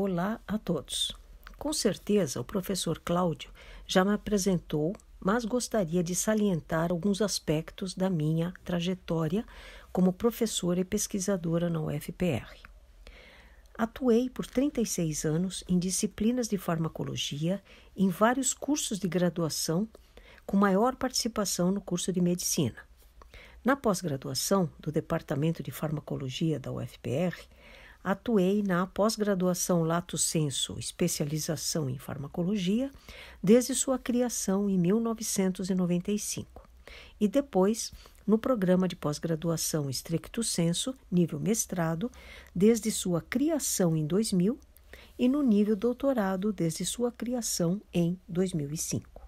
Olá a todos. Com certeza o professor Cláudio já me apresentou, mas gostaria de salientar alguns aspectos da minha trajetória como professora e pesquisadora na UFPR. Atuei por 36 anos em disciplinas de farmacologia em vários cursos de graduação, com maior participação no curso de medicina. Na pós-graduação do Departamento de Farmacologia da UFPR, atuei na pós-graduação Lato Sensu, especialização em farmacologia, desde sua criação em 1995, e depois no programa de pós-graduação Stricto Sensu, nível mestrado, desde sua criação em 2000, e no nível doutorado desde sua criação em 2005.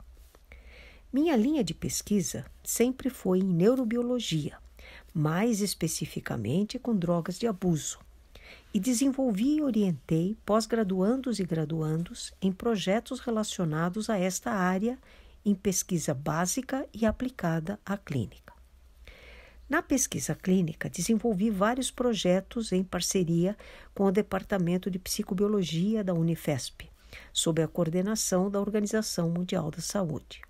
Minha linha de pesquisa sempre foi em neurobiologia, mais especificamente com drogas de abuso, e desenvolvi e orientei pós-graduandos e graduandos em projetos relacionados a esta área em pesquisa básica e aplicada à clínica. Na pesquisa clínica, desenvolvi vários projetos em parceria com o Departamento de Psicobiologia da Unifesp, sob a coordenação da Organização Mundial da Saúde.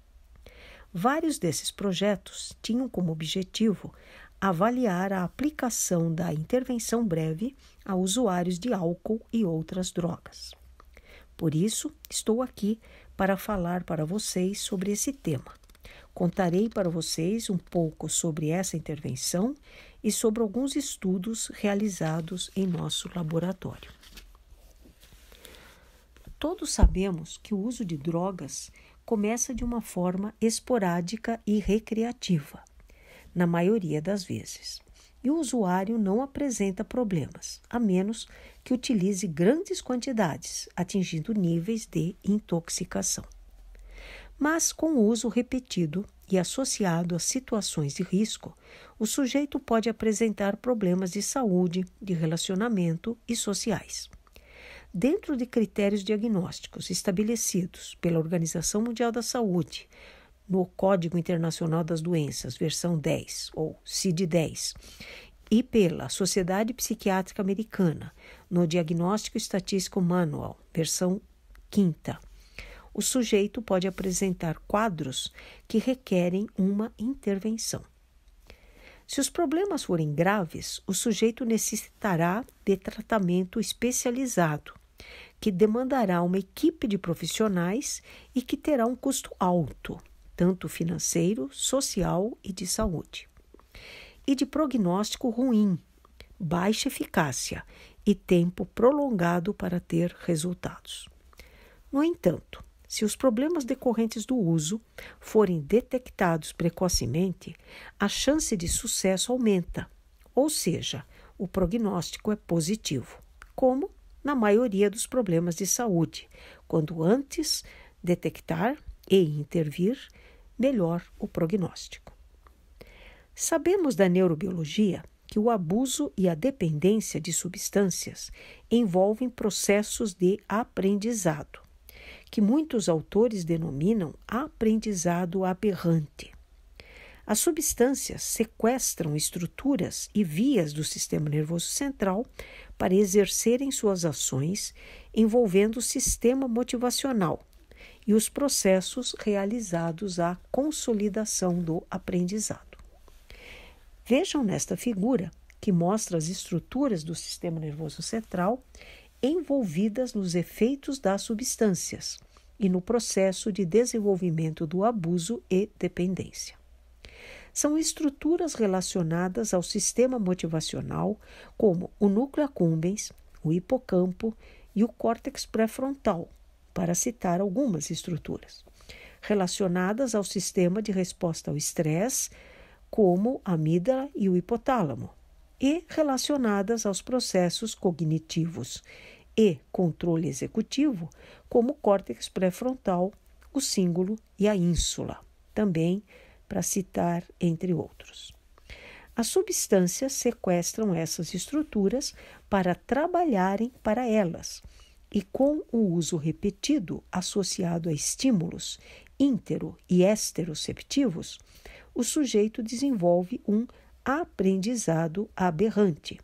Vários desses projetos tinham como objetivo avaliar a aplicação da intervenção breve a usuários de álcool e outras drogas. Por isso, estou aqui para falar para vocês sobre esse tema. Contarei para vocês um pouco sobre essa intervenção e sobre alguns estudos realizados em nosso laboratório. Todos sabemos que o uso de drogas começa de uma forma esporádica e recreativa, na maioria das vezes, e o usuário não apresenta problemas, a menos que utilize grandes quantidades, atingindo níveis de intoxicação. Mas, com o uso repetido e associado a situações de risco, o sujeito pode apresentar problemas de saúde, de relacionamento e sociais. Dentro de critérios diagnósticos estabelecidos pela Organização Mundial da Saúde, no Código Internacional das Doenças, versão 10, ou CID-10, e pela Sociedade Psiquiátrica Americana, no Diagnóstico Estatístico Manual, versão 5ª, o sujeito pode apresentar quadros que requerem uma intervenção. Se os problemas forem graves, o sujeito necessitará de tratamento especializado, que demandará uma equipe de profissionais e que terá um custo alto, tanto financeiro, social e de saúde. E de prognóstico ruim, baixa eficácia e tempo prolongado para ter resultados. No entanto, se os problemas decorrentes do uso forem detectados precocemente, a chance de sucesso aumenta, ou seja, o prognóstico é positivo, como na maioria dos problemas de saúde. Quando antes detectar e intervir, melhor o prognóstico. Sabemos da neurobiologia que o abuso e a dependência de substâncias envolvem processos de aprendizado, que muitos autores denominam aprendizado aberrante. As substâncias sequestram estruturas e vias do sistema nervoso central para exercerem suas ações, envolvendo o sistema motivacional e os processos realizados à consolidação do aprendizado. Vejam nesta figura, que mostra as estruturas do sistema nervoso central envolvidas nos efeitos das substâncias e no processo de desenvolvimento do abuso e dependência. São estruturas relacionadas ao sistema motivacional, como o núcleo accumbens, o hipocampo e o córtex pré-frontal, para citar algumas estruturas, relacionadas ao sistema de resposta ao estresse, como a amígdala e o hipotálamo, e relacionadas aos processos cognitivos e controle executivo, como o córtex pré-frontal, o cíngulo e a ínsula, também para citar entre outros. As substâncias sequestram essas estruturas para trabalharem para elas, e com o uso repetido associado a estímulos intero- e esteroceptivos, o sujeito desenvolve um aprendizado aberrante,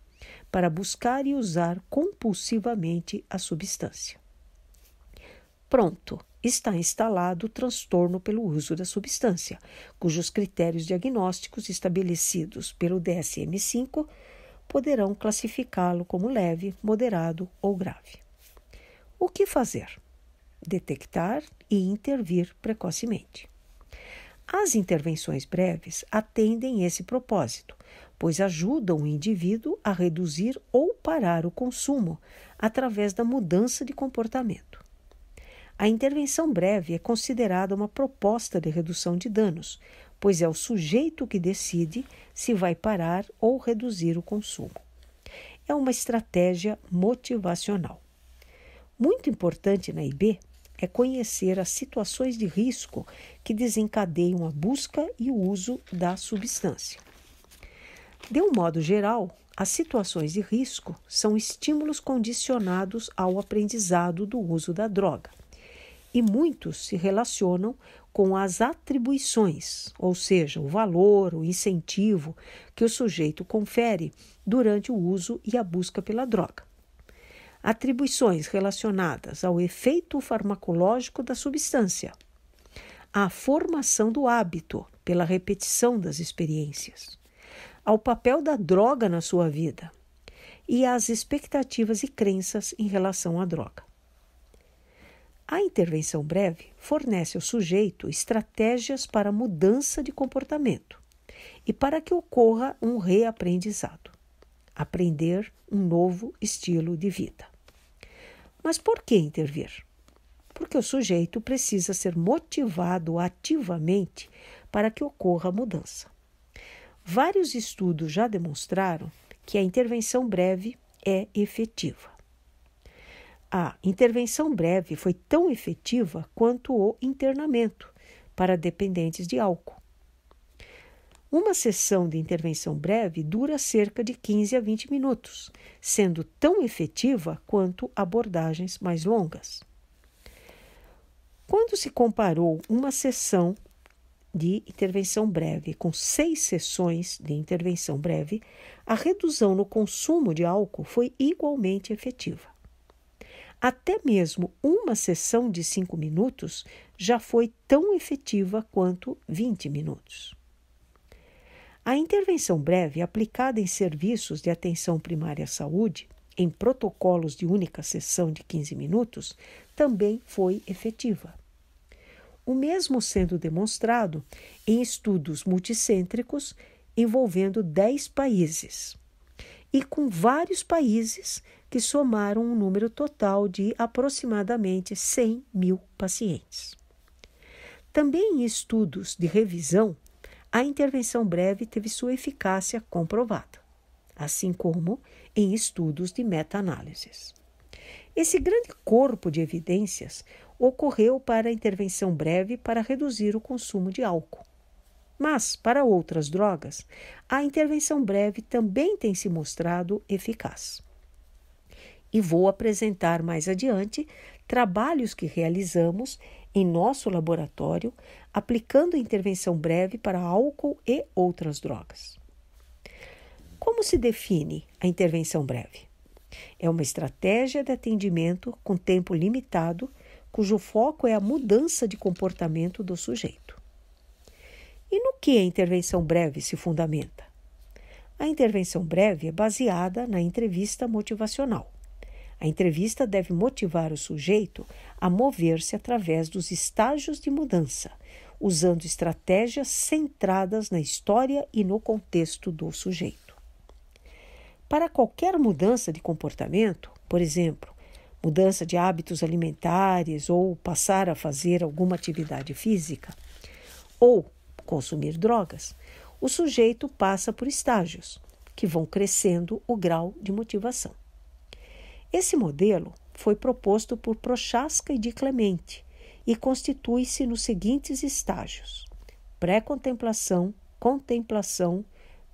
para buscar e usar compulsivamente a substância. Pronto, está instalado o transtorno pelo uso da substância, cujos critérios diagnósticos estabelecidos pelo DSM-5 poderão classificá-lo como leve, moderado ou grave. O que fazer? Detectar e intervir precocemente. As intervenções breves atendem esse propósito, pois ajudam o indivíduo a reduzir ou parar o consumo através da mudança de comportamento. A intervenção breve é considerada uma proposta de redução de danos, pois é o sujeito que decide se vai parar ou reduzir o consumo. É uma estratégia motivacional. Muito importante na IB é conhecer as situações de risco que desencadeiam a busca e o uso da substância. De um modo geral, as situações de risco são estímulos condicionados ao aprendizado do uso da droga, e muitos se relacionam com as atribuições, ou seja, o valor, o incentivo que o sujeito confere durante o uso e a busca pela droga. Atribuições relacionadas ao efeito farmacológico da substância, à formação do hábito pela repetição das experiências, ao papel da droga na sua vida e às expectativas e crenças em relação à droga. A intervenção breve fornece ao sujeito estratégias para mudança de comportamento e para que ocorra um reaprendizado, aprender um novo estilo de vida. Mas por que intervir? Porque o sujeito precisa ser motivado ativamente para que ocorra a mudança. Vários estudos já demonstraram que a intervenção breve é efetiva. A intervenção breve foi tão efetiva quanto o internamento para dependentes de álcool. Uma sessão de intervenção breve dura cerca de 15 a 20 minutos, sendo tão efetiva quanto abordagens mais longas. Quando se comparou uma sessão de intervenção breve com 6 sessões de intervenção breve, a redução no consumo de álcool foi igualmente efetiva. Até mesmo uma sessão de 5 minutos já foi tão efetiva quanto 20 minutos. A intervenção breve aplicada em serviços de atenção primária à saúde, em protocolos de única sessão de 15 minutos, também foi efetiva. O mesmo sendo demonstrado em estudos multicêntricos envolvendo 10 países e com vários países que somaram um número total de aproximadamente 100 mil pacientes. Também em estudos de revisão, a intervenção breve teve sua eficácia comprovada, assim como em estudos de meta-análises. Esse grande corpo de evidências ocorreu para a intervenção breve para reduzir o consumo de álcool. Mas, para outras drogas, a intervenção breve também tem se mostrado eficaz. E vou apresentar mais adiante trabalhos que realizamos em nosso laboratório aplicando a intervenção breve para álcool e outras drogas. Como se define a intervenção breve? É uma estratégia de atendimento com tempo limitado, cujo foco é a mudança de comportamento do sujeito. E no que a intervenção breve se fundamenta? A intervenção breve é baseada na entrevista motivacional. A entrevista deve motivar o sujeito a mover-se através dos estágios de mudança, usando estratégias centradas na história e no contexto do sujeito. Para qualquer mudança de comportamento, por exemplo, mudança de hábitos alimentares ou passar a fazer alguma atividade física, ou consumir drogas, o sujeito passa por estágios, que vão crescendo o grau de motivação. Esse modelo foi proposto por Prochaska e Di Clemente e constitui-se nos seguintes estágios: pré-contemplação, contemplação,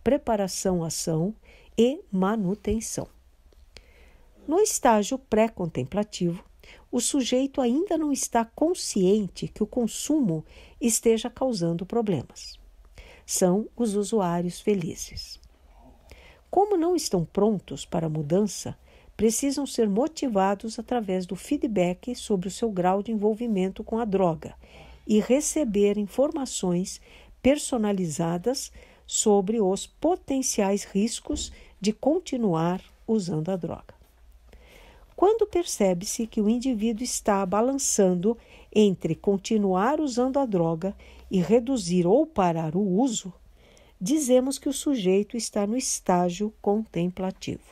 preparação-ação e manutenção. No estágio pré-contemplativo, o sujeito ainda não está consciente que o consumo esteja causando problemas. São os usuários felizes. Como não estão prontos para a mudança, precisam ser motivados através do feedback sobre o seu grau de envolvimento com a droga e receber informações personalizadas sobre os potenciais riscos de continuar usando a droga. Quando percebe-se que o indivíduo está balançando entre continuar usando a droga e reduzir ou parar o uso, dizemos que o sujeito está no estágio contemplativo.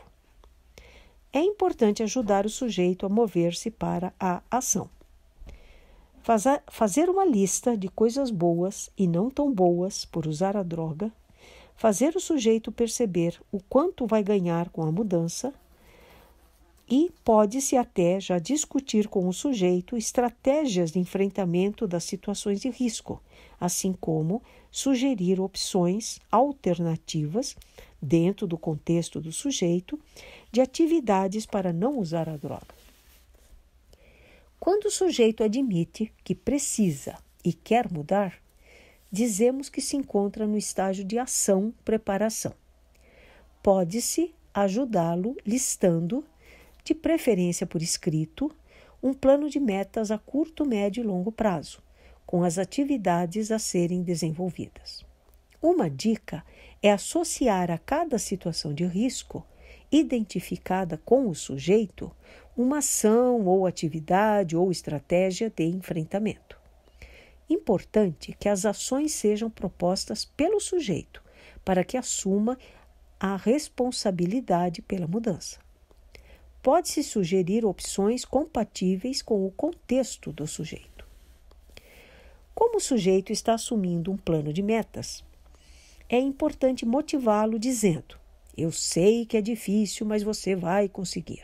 É importante ajudar o sujeito a mover-se para a ação. Fazer uma lista de coisas boas e não tão boas por usar a droga, fazer o sujeito perceber o quanto vai ganhar com a mudança e pode-se até já discutir com o sujeito estratégias de enfrentamento das situações de risco, assim como sugerir opções alternativas, dentro do contexto do sujeito, de atividades para não usar a droga. Quando o sujeito admite que precisa e quer mudar, dizemos que se encontra no estágio de ação-preparação. Pode-se ajudá-lo listando, de preferência por escrito, um plano de metas a curto, médio e longo prazo, com as atividades a serem desenvolvidas. Uma dica é associar a cada situação de risco, identificada com o sujeito, uma ação ou atividade ou estratégia de enfrentamento. Importante que as ações sejam propostas pelo sujeito, para que assuma a responsabilidade pela mudança. Pode-se sugerir opções compatíveis com o contexto do sujeito. Como o sujeito está assumindo um plano de metas, é importante motivá-lo dizendo: eu sei que é difícil, mas você vai conseguir.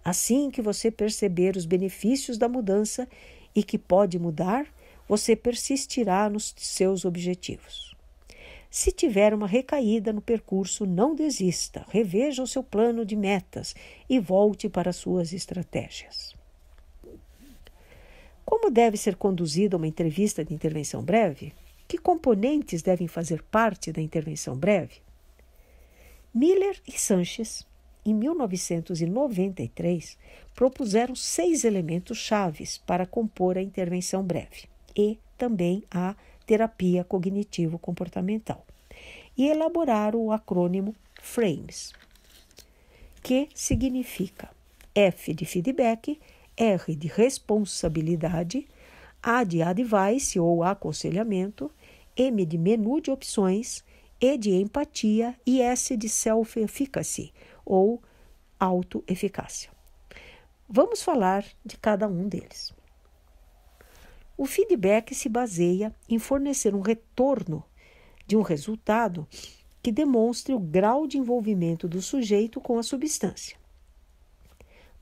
Assim que você perceber os benefícios da mudança e que pode mudar, você persistirá nos seus objetivos. Se tiver uma recaída no percurso, não desista, reveja o seu plano de metas e volte para suas estratégias. Como deve ser conduzida uma entrevista de intervenção breve? Que componentes devem fazer parte da intervenção breve? Miller e Sanchez, em 1993, propuseram 6 elementos chaves para compor a intervenção breve e também a terapia cognitivo-comportamental, e elaboraram o acrônimo FRAMES, que significa F de feedback, R de responsabilidade, A de advice ou aconselhamento, M de menu de opções, E de empatia e S de self-efficacy ou autoeficácia. Vamos falar de cada um deles. O feedback se baseia em fornecer um retorno de um resultado que demonstre o grau de envolvimento do sujeito com a substância.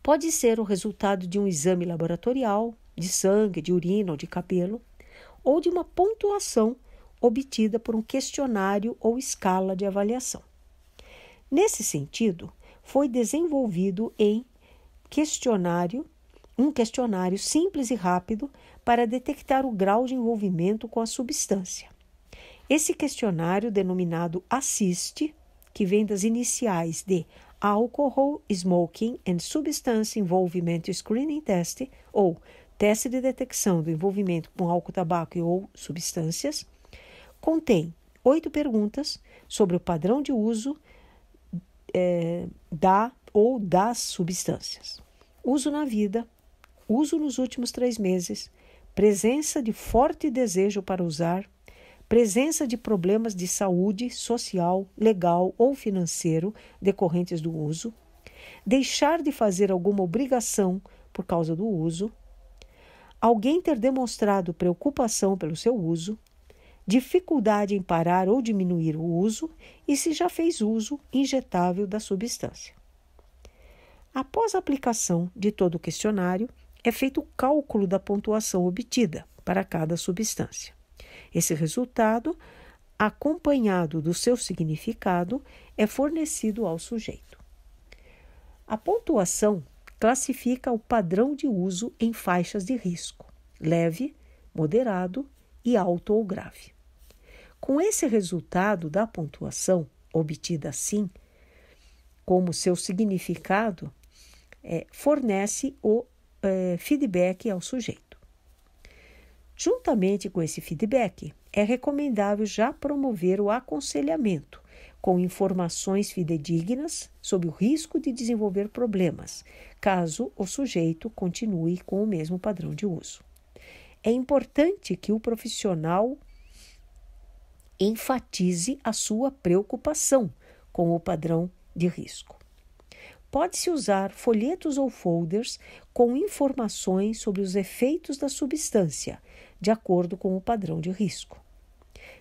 Pode ser o resultado de um exame laboratorial, de sangue, de urina ou de cabelo, ou de uma pontuação obtida por um questionário ou escala de avaliação. Nesse sentido, foi desenvolvido um questionário simples e rápido para detectar o grau de envolvimento com a substância. Esse questionário, denominado ASSIST, que vem das iniciais de Alcohol, Smoking and Substance Involvement Screening Test, ou Teste de Detecção do Envolvimento com Álcool, Tabaco e ou Substâncias, contém 8 perguntas sobre o padrão de uso das substâncias. Uso na vida, uso nos últimos 3 meses, presença de forte desejo para usar, presença de problemas de saúde, social, legal ou financeiro decorrentes do uso, deixar de fazer alguma obrigação por causa do uso, alguém ter demonstrado preocupação pelo seu uso, dificuldade em parar ou diminuir o uso e se já fez uso injetável da substância. Após a aplicação de todo o questionário, é feito o cálculo da pontuação obtida para cada substância. Esse resultado, acompanhado do seu significado, é fornecido ao sujeito. A pontuação classifica o padrão de uso em faixas de risco, leve, moderado e alto ou grave. Com esse resultado da pontuação, obtida assim, como seu significado, fornece o feedback ao sujeito. Juntamente com esse feedback, é recomendável já promover o aconselhamento com informações fidedignas sobre o risco de desenvolver problemas, caso o sujeito continue com o mesmo padrão de uso. É importante que o profissional enfatize a sua preocupação com o padrão de risco. Pode-se usar folhetos ou folders com informações sobre os efeitos da substância, de acordo com o padrão de risco.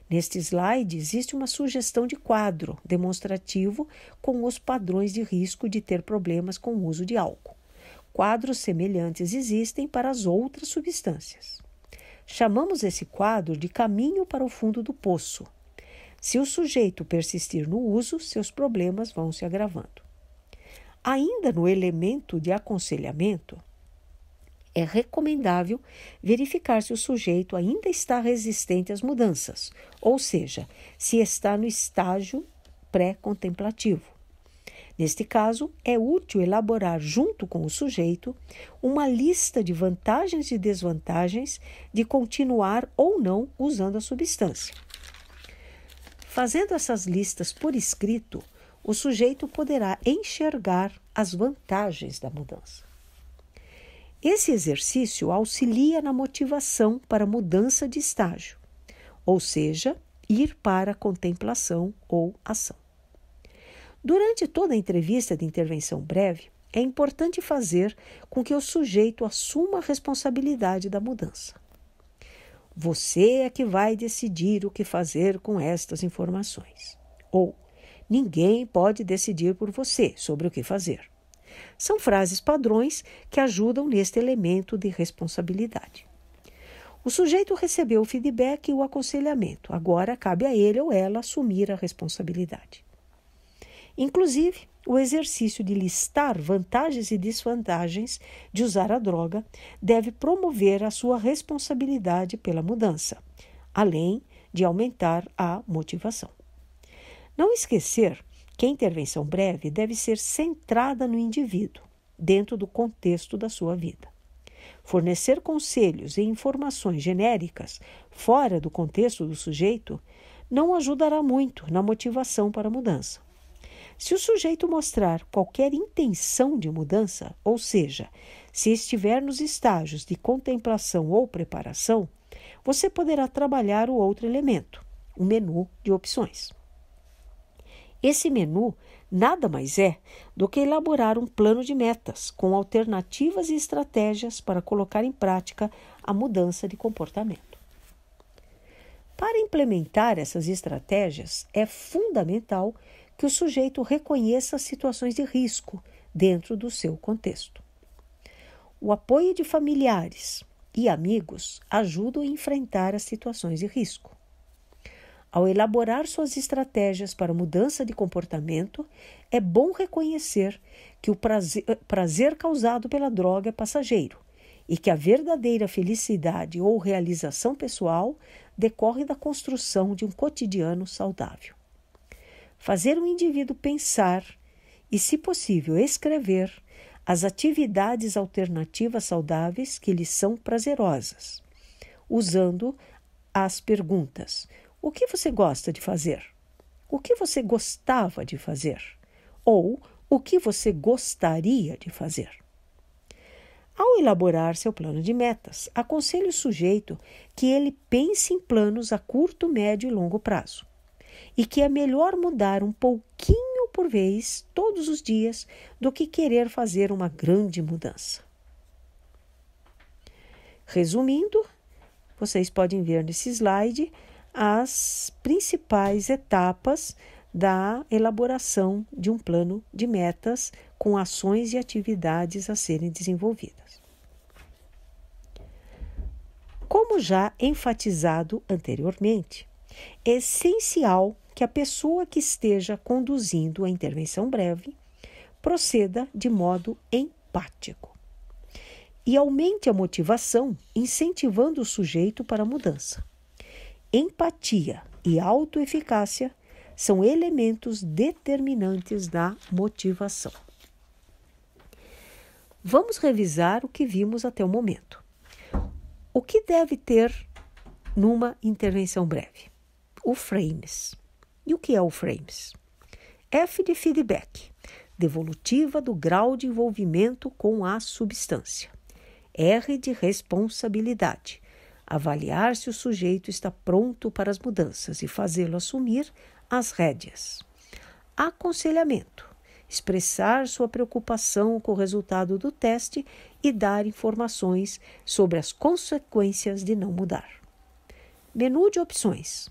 Neste slide existe uma sugestão de quadro demonstrativo com os padrões de risco de ter problemas com o uso de álcool. Quadros semelhantes existem para as outras substâncias. Chamamos esse quadro de caminho para o fundo do poço. Se o sujeito persistir no uso, seus problemas vão se agravando. Ainda no elemento de aconselhamento, é recomendável verificar se o sujeito ainda está resistente às mudanças, ou seja, se está no estágio pré-contemplativo. Neste caso, é útil elaborar junto com o sujeito uma lista de vantagens e desvantagens de continuar ou não usando a substância. Fazendo essas listas por escrito, o sujeito poderá enxergar as vantagens da mudança. Esse exercício auxilia na motivação para a mudança de estágio, ou seja, ir para a contemplação ou ação. Durante toda a entrevista de intervenção breve, é importante fazer com que o sujeito assuma a responsabilidade da mudança. Você é que vai decidir o que fazer com estas informações. Ou, ninguém pode decidir por você sobre o que fazer. São frases padrões que ajudam neste elemento de responsabilidade. O sujeito recebeu o feedback e o aconselhamento. Agora cabe a ele ou ela assumir a responsabilidade. Inclusive, o exercício de listar vantagens e desvantagens de usar a droga deve promover a sua responsabilidade pela mudança, além de aumentar a motivação. Não esquecer que a intervenção breve deve ser centrada no indivíduo, dentro do contexto da sua vida. Fornecer conselhos e informações genéricas fora do contexto do sujeito não ajudará muito na motivação para a mudança. Se o sujeito mostrar qualquer intenção de mudança, ou seja, se estiver nos estágios de contemplação ou preparação, você poderá trabalhar o outro elemento, o menu de opções. Esse menu nada mais é do que elaborar um plano de metas com alternativas e estratégias para colocar em prática a mudança de comportamento. Para implementar essas estratégias, é fundamental que o sujeito reconheça as situações de risco dentro do seu contexto. O apoio de familiares e amigos ajuda a enfrentar as situações de risco. Ao elaborar suas estratégias para mudança de comportamento, é bom reconhecer que o prazer causado pela droga é passageiro e que a verdadeira felicidade ou realização pessoal decorre da construção de um cotidiano saudável. Fazer o indivíduo pensar e, se possível, escrever as atividades alternativas saudáveis que lhe são prazerosas, usando as perguntas: o que você gosta de fazer? O que você gostava de fazer? Ou o que você gostaria de fazer? Ao elaborar seu plano de metas, aconselho o sujeito que ele pense em planos a curto, médio e longo prazo, e que é melhor mudar um pouquinho por vez, todos os dias, do que querer fazer uma grande mudança. Resumindo, vocês podem ver nesse slide as principais etapas da elaboração de um plano de metas com ações e atividades a serem desenvolvidas. Como já enfatizado anteriormente, é essencial que a pessoa que esteja conduzindo a intervenção breve proceda de modo empático e aumente a motivação, incentivando o sujeito para a mudança. Empatia e autoeficácia são elementos determinantes da motivação. Vamos revisar o que vimos até o momento. O que deve ter numa intervenção breve? O frames. E o que é o frames? F de feedback, devolutiva do grau de envolvimento com a substância. R de responsabilidade, avaliar se o sujeito está pronto para as mudanças e fazê-lo assumir as rédeas. Aconselhamento, expressar sua preocupação com o resultado do teste e dar informações sobre as consequências de não mudar. Menu de opções.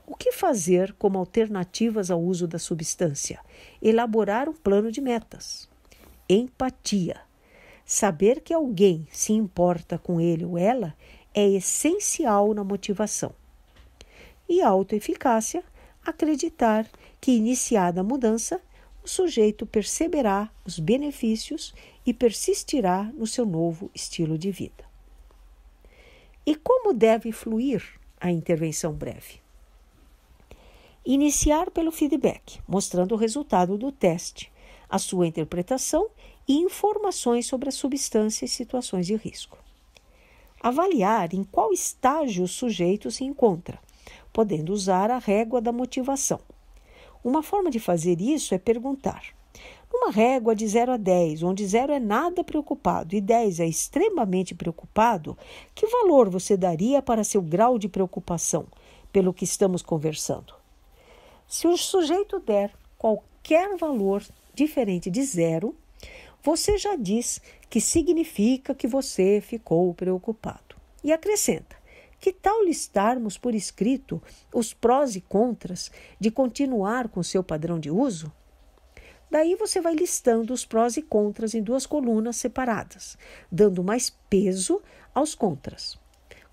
O que fazer como alternativas ao uso da substância? Elaborar um plano de metas. Empatia. Saber que alguém se importa com ele ou ela é essencial na motivação. E autoeficácia. Acreditar que, iniciada a mudança, o sujeito perceberá os benefícios e persistirá no seu novo estilo de vida. E como deve fluir a intervenção breve? Iniciar pelo feedback, mostrando o resultado do teste, a sua interpretação e informações sobre a substância e situações de risco. Avaliar em qual estágio o sujeito se encontra, podendo usar a régua da motivação. Uma forma de fazer isso é perguntar: numa régua de 0 a 10, onde 0 é nada preocupado e 10 é extremamente preocupado, que valor você daria para seu grau de preocupação pelo que estamos conversando? Se o sujeito der qualquer valor diferente de 0, você já diz que significa que você ficou preocupado. E acrescenta: que tal listarmos por escrito os prós e contras de continuar com seu padrão de uso? Daí você vai listando os prós e contras em 2 colunas separadas, dando mais peso aos contras.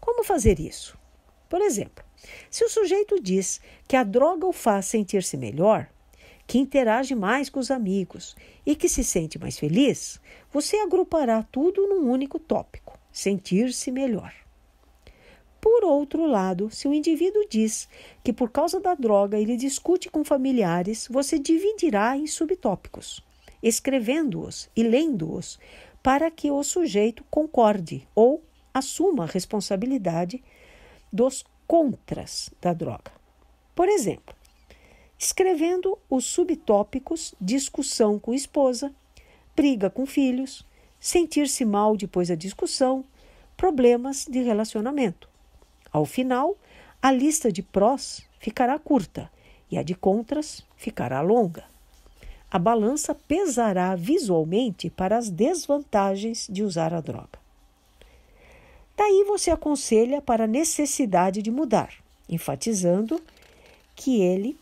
Como fazer isso? Por exemplo, se o sujeito diz que a droga o faz sentir-se melhor, que interage mais com os amigos e que se sente mais feliz, você agrupará tudo num único tópico: sentir-se melhor. Por outro lado, se o indivíduo diz que por causa da droga ele discute com familiares, você dividirá em subtópicos, escrevendo-os e lendo-os para que o sujeito concorde ou assuma a responsabilidade dos contras da droga. Por exemplo, escrevendo os subtópicos: discussão com esposa, briga com filhos, sentir-se mal depois da discussão, problemas de relacionamento. Ao final, a lista de prós ficará curta e a de contras ficará longa. A balança pesará visualmente para as desvantagens de usar a droga. Daí você aconselha para a necessidade de mudar, enfatizando que ele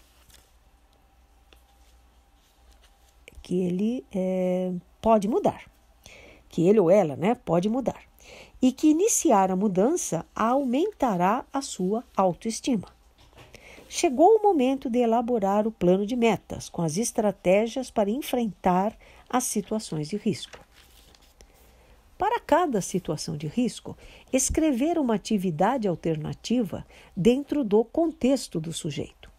pode mudar, que ele ou ela, pode mudar, e que iniciar a mudança aumentará a sua autoestima. Chegou o momento de elaborar o plano de metas com as estratégias para enfrentar as situações de risco. Para cada situação de risco, escrever uma atividade alternativa dentro do contexto do sujeito.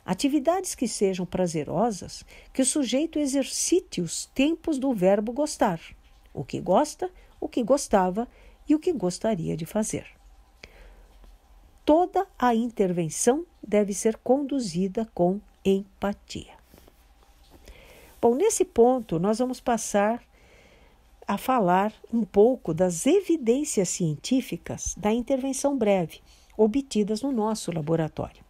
Atividades que sejam prazerosas, que o sujeito exercite os tempos do verbo gostar, o que gosta, o que gostava e o que gostaria de fazer. Toda a intervenção deve ser conduzida com empatia. Bom, nesse ponto nós vamos passar a falar um pouco das evidências científicas da intervenção breve, obtidas no nosso laboratório.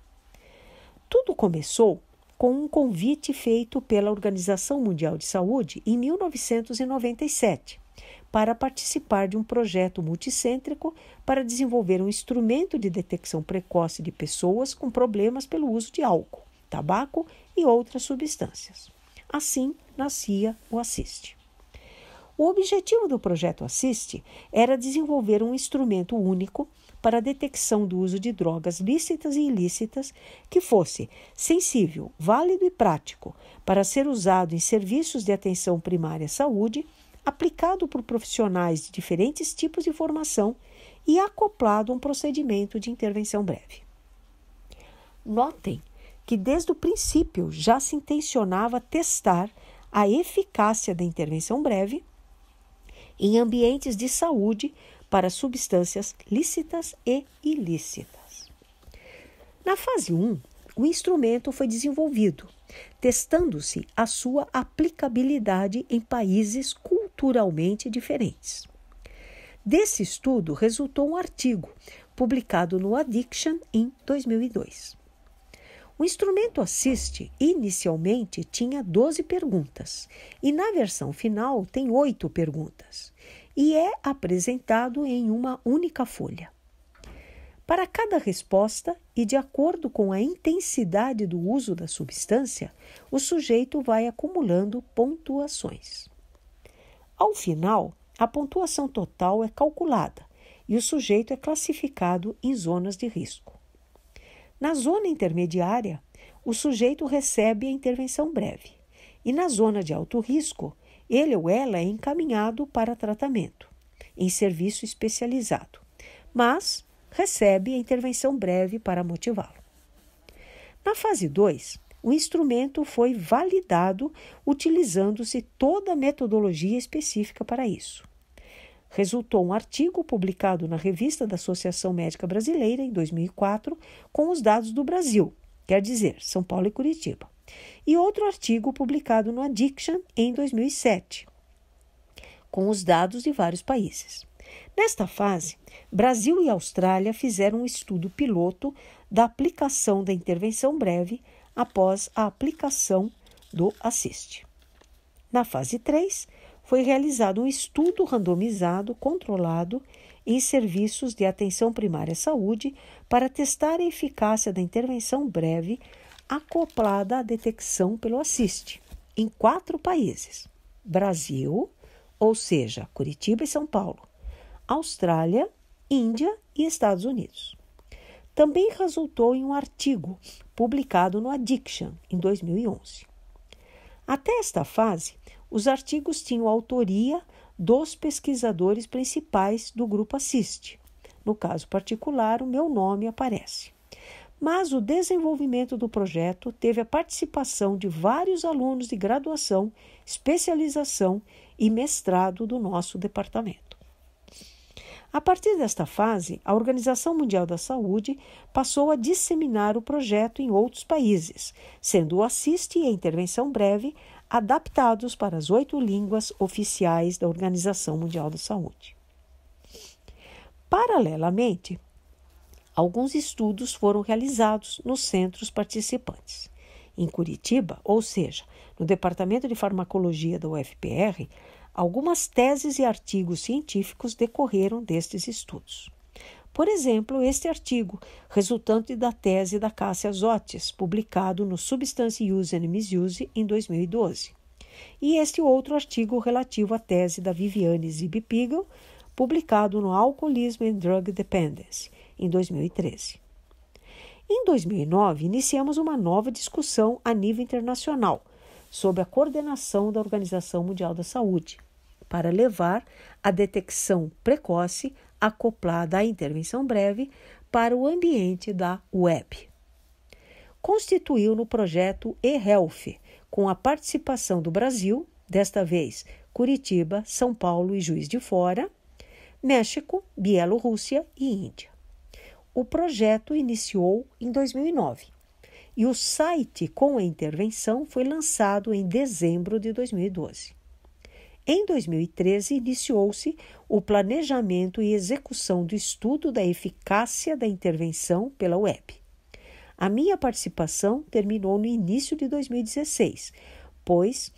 Tudo começou com um convite feito pela Organização Mundial de Saúde em 1997, para participar de um projeto multicêntrico para desenvolver um instrumento de detecção precoce de pessoas com problemas pelo uso de álcool, tabaco e outras substâncias. Assim, nascia o Assist. O objetivo do projeto Assist era desenvolver um instrumento único para a detecção do uso de drogas lícitas e ilícitas que fosse sensível, válido e prático para ser usado em serviços de atenção primária à saúde, aplicado por profissionais de diferentes tipos de formação e acoplado a um procedimento de intervenção breve. Notem que desde o princípio já se intencionava testar a eficácia da intervenção breve em ambientes de saúde para substâncias lícitas e ilícitas. Na fase 1, o instrumento foi desenvolvido, testando-se a sua aplicabilidade em países culturalmente diferentes. Desse estudo resultou um artigo publicado no Addiction em 2002. O instrumento Assist inicialmente tinha 12 perguntas e na versão final tem 8 perguntas e é apresentado em uma única folha. Para cada resposta e de acordo com a intensidade do uso da substância, o sujeito vai acumulando pontuações. Ao final, a pontuação total é calculada e o sujeito é classificado em zonas de risco. Na zona intermediária, o sujeito recebe a intervenção breve e na zona de alto risco, ele ou ela é encaminhado para tratamento em serviço especializado, mas recebe a intervenção breve para motivá-lo. Na fase 2, o instrumento foi validado utilizando-se toda a metodologia específica para isso. Resultou um artigo publicado na Revista da Associação Médica Brasileira em 2004 com os dados do Brasil, quer dizer, São Paulo e Curitiba, e outro artigo publicado no Addiction em 2007, com os dados de vários países. Nesta fase, Brasil e Austrália fizeram um estudo piloto da aplicação da intervenção breve após a aplicação do Assist. Na fase 3, foi realizado um estudo randomizado controlado em serviços de atenção primária à saúde para testar a eficácia da intervenção breve acoplada à detecção pelo Assist, em 4 países: Brasil, ou seja, Curitiba e São Paulo, Austrália, Índia e Estados Unidos. Também resultou em um artigo publicado no Addiction, em 2011. Até esta fase, os artigos tinham autoria dos pesquisadores principais do grupo Assist. No caso particular, o meu nome aparece. Mas o desenvolvimento do projeto teve a participação de vários alunos de graduação, especialização e mestrado do nosso departamento. A partir desta fase, a Organização Mundial da Saúde passou a disseminar o projeto em outros países, sendo o Assist e a intervenção breve adaptados para as 8 línguas oficiais da Organização Mundial da Saúde. Paralelamente, alguns estudos foram realizados nos centros participantes. Em Curitiba, ou seja, no Departamento de Farmacologia da UFPR, algumas teses e artigos científicos decorreram destes estudos. Por exemplo, este artigo, resultante da tese da Cássia Zotis, publicado no Substance Use and Misuse em 2012. E este outro artigo relativo à tese da Viviane Zibipigel, publicado no Alcoholism and Drug Dependence, em 2013. Em 2009, iniciamos uma nova discussão a nível internacional sob a coordenação da Organização Mundial da Saúde, para levar a detecção precoce acoplada à intervenção breve para o ambiente da web. Constituiu no projeto eHealth, com a participação do Brasil, desta vez Curitiba, São Paulo e Juiz de Fora, México, Bielorrússia e Índia. O projeto iniciou em 2009 e o site com a intervenção foi lançado em dezembro de 2012. Em 2013, iniciou-se o planejamento e execução do estudo da eficácia da intervenção pela web. A minha participação terminou no início de 2016, pois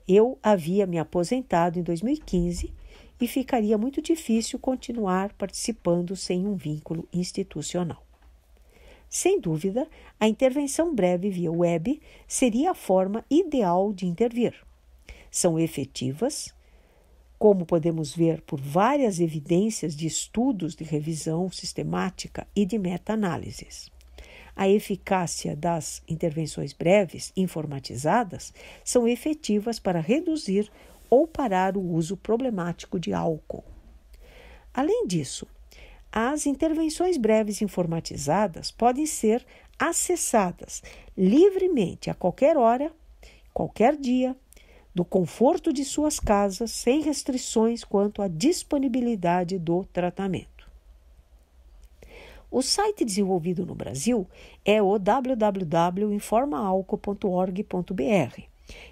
eu havia me aposentado em 2015 e ficaria muito difícil continuar participando sem um vínculo institucional. Sem dúvida, a intervenção breve via web seria a forma ideal de intervir. São efetivas, como podemos ver por várias evidências de estudos de revisão sistemática e de meta-análises. A eficácia das intervenções breves informatizadas são efetivas para reduzir ou parar o uso problemático de álcool. Além disso, as intervenções breves informatizadas podem ser acessadas livremente a qualquer hora, qualquer dia, do conforto de suas casas, sem restrições quanto à disponibilidade do tratamento. O site desenvolvido no Brasil é o www.informaalco.org.br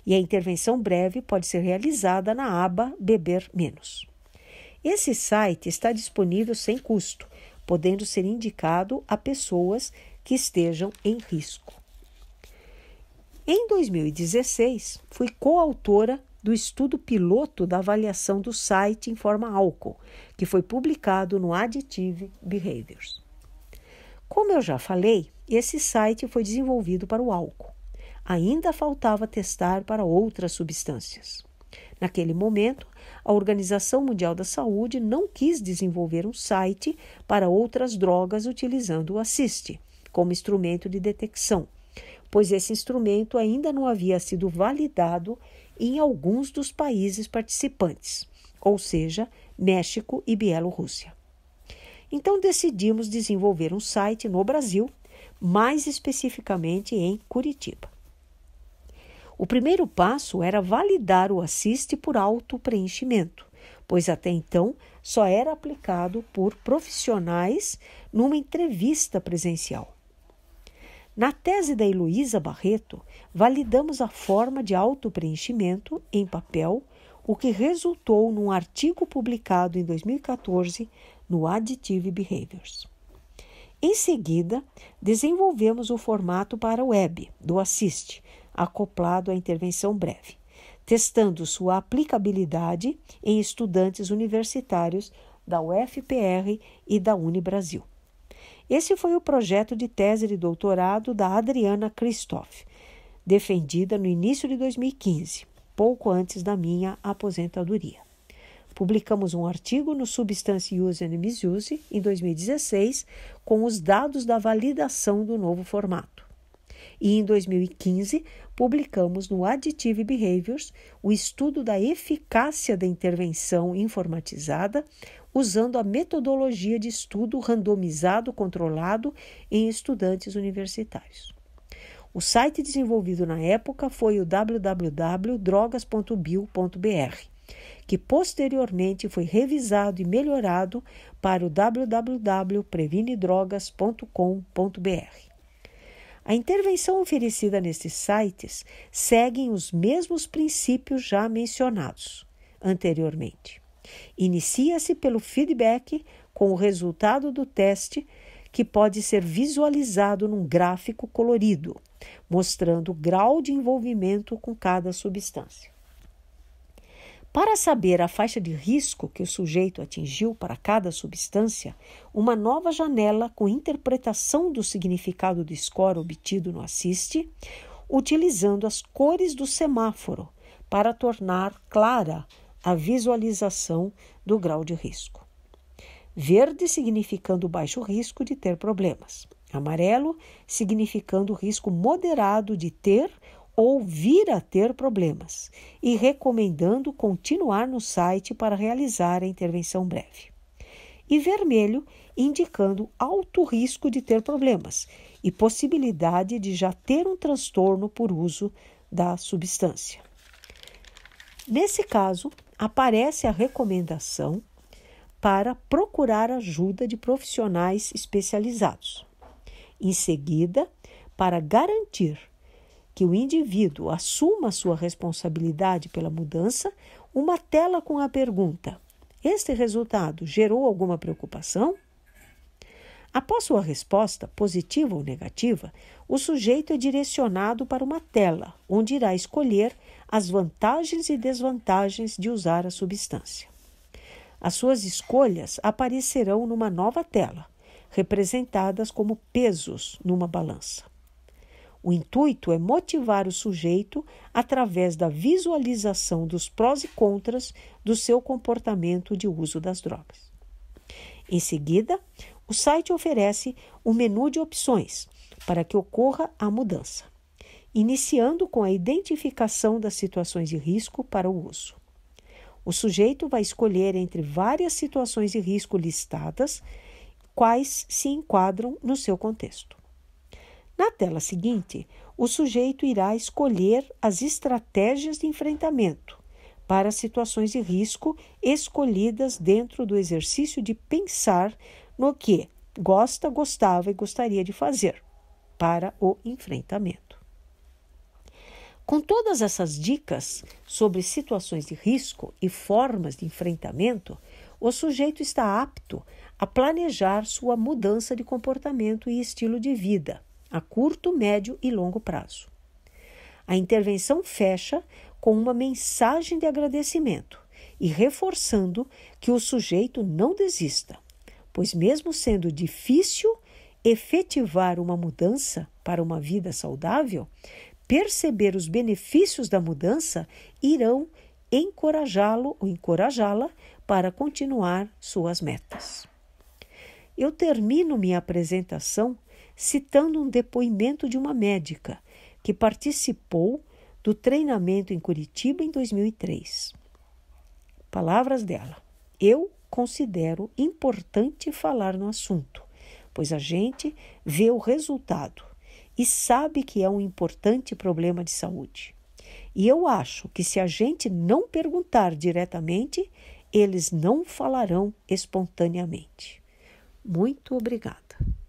e a intervenção breve pode ser realizada na aba Beber Menos. Esse site está disponível sem custo, podendo ser indicado a pessoas que estejam em risco. Em 2016, fui coautora do estudo piloto da avaliação do site Informa Álcool, que foi publicado no Addictive Behaviors. Como eu já falei, esse site foi desenvolvido para o álcool. Ainda faltava testar para outras substâncias. Naquele momento, a Organização Mundial da Saúde não quis desenvolver um site para outras drogas utilizando o Assist como instrumento de detecção, pois esse instrumento ainda não havia sido validado em alguns dos países participantes, ou seja, México e Bielorrússia. Então decidimos desenvolver um site no Brasil, mais especificamente em Curitiba. O primeiro passo era validar o Assist por autopreenchimento, pois até então só era aplicado por profissionais numa entrevista presencial. Na tese da Heloísa Barreto, validamos a forma de autopreenchimento em papel, o que resultou num artigo publicado em 2014 no Addictive Behaviors. Em seguida, desenvolvemos o formato para web do Assist, acoplado à intervenção breve, testando sua aplicabilidade em estudantes universitários da UFPR e da Unibrasil. Esse foi o projeto de tese de doutorado da Adriana Christoph, defendida no início de 2015, pouco antes da minha aposentadoria. Publicamos um artigo no Substance Use and Misuse em 2016 com os dados da validação do novo formato. E em 2015, publicamos no Addictive Behaviors o estudo da eficácia da intervenção informatizada usando a metodologia de estudo randomizado controlado em estudantes universitários. O site desenvolvido na época foi o www.drogas.bio.br, que posteriormente foi revisado e melhorado para o www.previnedrogas.com.br. A intervenção oferecida nestes sites segue os mesmos princípios já mencionados anteriormente. Inicia-se pelo feedback com o resultado do teste, que pode ser visualizado num gráfico colorido, mostrando o grau de envolvimento com cada substância. Para saber a faixa de risco que o sujeito atingiu para cada substância, uma nova janela com interpretação do significado do score obtido no Assist, utilizando as cores do semáforo para tornar clara a visualização do grau de risco. Verde significando baixo risco de ter problemas. Amarelo significando risco moderado de ter ou vir a ter problemas e recomendando continuar no site para realizar a intervenção breve. E vermelho indicando alto risco de ter problemas e possibilidade de já ter um transtorno por uso da substância. Nesse caso, aparece a recomendação para procurar ajuda de profissionais especializados. Em seguida, para garantir que o indivíduo assuma sua responsabilidade pela mudança, uma tela com a pergunta: este resultado gerou alguma preocupação? Após sua resposta, positiva ou negativa, o sujeito é direcionado para uma tela, onde irá escolher as vantagens e desvantagens de usar a substância. As suas escolhas aparecerão numa nova tela, representadas como pesos numa balança. O intuito é motivar o sujeito através da visualização dos prós e contras do seu comportamento de uso das drogas. Em seguida, o site oferece um menu de opções para que ocorra a mudança, iniciando com a identificação das situações de risco para o uso. O sujeito vai escolher entre várias situações de risco listadas quais se enquadram no seu contexto. Na tela seguinte, o sujeito irá escolher as estratégias de enfrentamento para situações de risco escolhidas dentro do exercício de pensar no que gostava e gostaria de fazer para o enfrentamento. Com todas essas dicas sobre situações de risco e formas de enfrentamento, o sujeito está apto a planejar sua mudança de comportamento e estilo de vida a curto, médio e longo prazo. A intervenção fecha com uma mensagem de agradecimento e reforçando que o sujeito não desista, pois mesmo sendo difícil efetivar uma mudança para uma vida saudável, perceber os benefícios da mudança irão encorajá-lo ou encorajá-la para continuar suas metas. Eu termino minha apresentação citando um depoimento de uma médica que participou do treinamento em Curitiba em 2003. Palavras dela: eu considero importante falar no assunto, pois a gente vê o resultado e sabe que é um importante problema de saúde. E eu acho que se a gente não perguntar diretamente, eles não falarão espontaneamente. Muito obrigada.